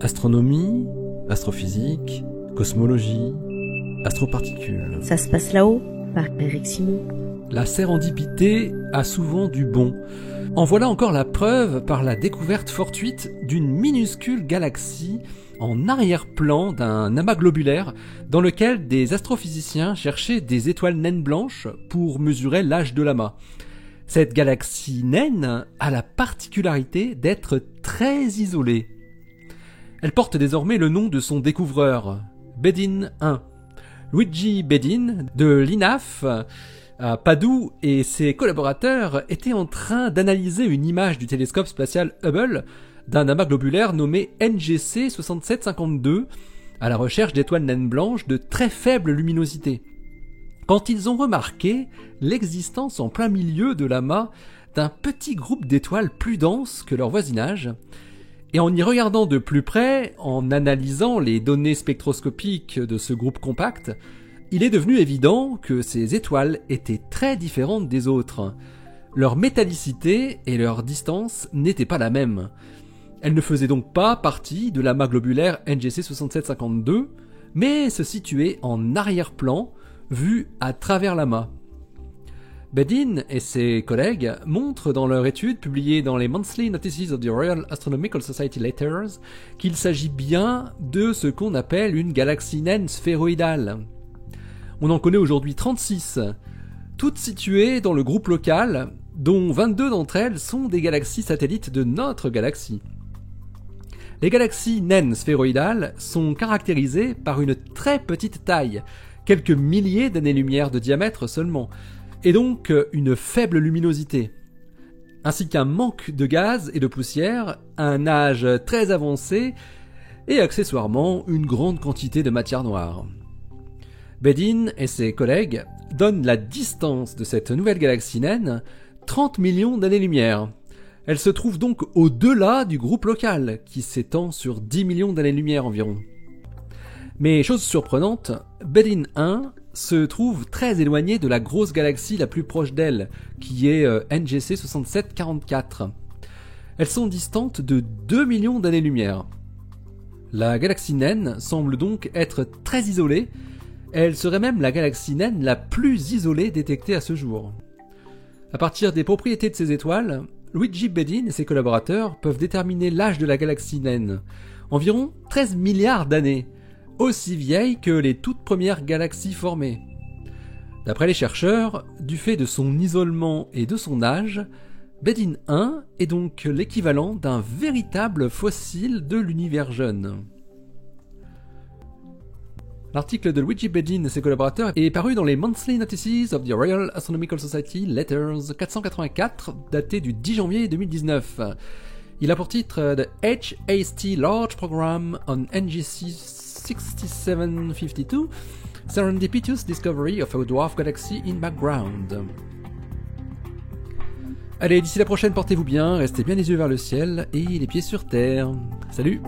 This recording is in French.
Astronomie, astrophysique, cosmologie, astroparticules. Ça se passe là-haut, par Eric Simon. La sérendipité a souvent du bon. En voilà encore la preuve par la découverte fortuite d'une minuscule galaxie en arrière-plan d'un amas globulaire dans lequel des astrophysiciens cherchaient des étoiles naines blanches pour mesurer l'âge de l'amas. Cette galaxie naine a la particularité d'être très isolée. Elle porte désormais le nom de son découvreur, Bedin 1. Luigi Bedin, de l'INAF, à Padoue, et ses collaborateurs étaient en train d'analyser une image du télescope spatial Hubble d'un amas globulaire nommé NGC 6752, à la recherche d'étoiles naines blanches de très faible luminosité. Quand ils ont remarqué l'existence en plein milieu de l'amas d'un petit groupe d'étoiles plus denses que leur voisinage, et en y regardant de plus près, en analysant les données spectroscopiques de ce groupe compact, il est devenu évident que ces étoiles étaient très différentes des autres. Leur métallicité et leur distance n'étaient pas la même. Elles ne faisaient donc pas partie de l'amas globulaire NGC 6752, mais se situaient en arrière-plan, vu à travers l'amas. Bedin et ses collègues montrent dans leur étude publiée dans les Monthly Notices of the Royal Astronomical Society Letters qu'il s'agit bien de ce qu'on appelle une galaxie naine sphéroïdale. On en connaît aujourd'hui 36, toutes situées dans le groupe local, dont 22 d'entre elles sont des galaxies satellites de notre galaxie. Les galaxies naines sphéroïdales sont caractérisées par une très petite taille, quelques milliers d'années-lumière de diamètre seulement, et donc une faible luminosité, ainsi qu'un manque de gaz et de poussière, un âge très avancé et accessoirement une grande quantité de matière noire. Bedin et ses collègues donnent la distance de cette nouvelle galaxie naine 30 millions d'années-lumière. Elle se trouve donc au-delà du groupe local, qui s'étend sur 10 millions d'années-lumière environ. Mais chose surprenante, Bedin 1 se trouve très éloignée de la grosse galaxie la plus proche d'elle, qui est NGC 6744. Elles sont distantes de 2 millions d'années-lumière. La galaxie naine semble donc être très isolée. Elle serait même la galaxie naine la plus isolée détectée à ce jour. À partir des propriétés de ces étoiles, Luigi Bedin et ses collaborateurs peuvent déterminer l'âge de la galaxie naine, environ 13 milliards d'années, aussi vieille que les toutes premières galaxies formées. D'après les chercheurs, du fait de son isolement et de son âge, Bedin 1 est donc l'équivalent d'un véritable fossile de l'univers jeune. L'article de Luigi Bedin et ses collaborateurs est paru dans les Monthly Notices of the Royal Astronomical Society Letters 484, daté du 10 janvier 2019. Il a pour titre The HAST Large Program on NGC 6752, Serendipitous Discovery of a Dwarf Galaxy in Background. Allez, d'ici la prochaine, portez-vous bien, restez bien les yeux vers le ciel et les pieds sur terre. Salut!